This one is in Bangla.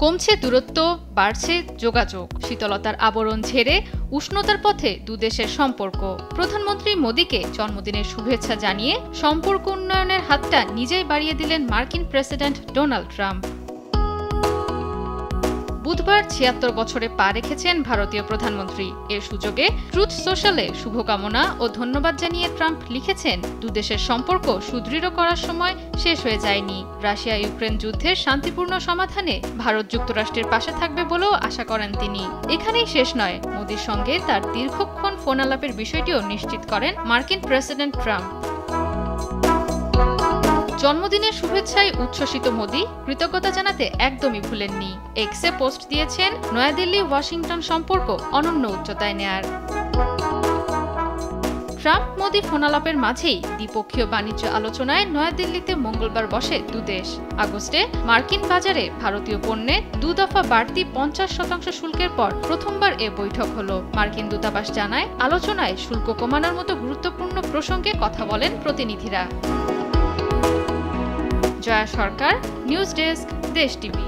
কমছে দূরত্ব, বাড়ছে যোগাযোগ, শীতলতার আবরণ ঝেড়ে উষ্ণতার পথে দুদেশের সম্পর্ক। প্রধানমন্ত্রী মোদীকে জন্মদিনের শুভেচ্ছা জানিয়ে সম্পর্ক উন্নয়নের হাতটা নিজেই বাড়িয়ে দিলেন মার্কিন প্রেসিডেন্ট ডোনাল্ড ট্রাম্প। বুধবার ৭৬ বছরে পা রেখেছেন ভারতীয় প্রধানমন্ত্রী। এর সুযোগে ট্রুথ সোশ্যালে শুভকামনা ও ধন্যবাদ জানিয়ে ট্রাম্প লিখেছেন, দুদেশের সম্পর্ক সুদৃঢ় করার সময় শেষ হয়ে যায়নি। রাশিয়া ইউক্রেন যুদ্ধের শান্তিপূর্ণ সমাধানে ভারত যুক্তরাষ্ট্রের পাশে থাকবে বলেও আশা করেন তিনি। এখানেই শেষ নয়, মোদির সঙ্গে তার দীর্ঘক্ষণ ফোন আলাপের বিষয়টিও নিশ্চিত করেন মার্কিন প্রেসিডেন্ট ট্রাম্প। জন্মদিনের শুভেচ্ছায় উচ্ছ্বসিত মোদি কৃতজ্ঞতা জানাতে একদমই ভুলেননি। এক্সে পোস্ট দিয়েছেন, নয়াদিল্লি ওয়াশিংটন সম্পর্ক অনন্য উচ্চতায় নেয়ার। ট্রাম্প মোদি ফোনালাপের মাঝেই দ্বিপক্ষীয় বাণিজ্য আলোচনায় নয়াদিল্লিতে মঙ্গলবার বসে দুদেশ। আগস্টে মার্কিন বাজারে ভারতীয় পণ্যে ২ দফা বাড়তি ৫০% শুল্কের পর প্রথমবার এ বৈঠক হলো। মার্কিন দূতাবাস জানায়, আলোচনায় শুল্ক কমানোর মতো গুরুত্বপূর্ণ প্রসঙ্গে কথা বলেন প্রতিনিধিরা। জয়া সরকার, নিউজ ডেস্ক, দেশ টিভি।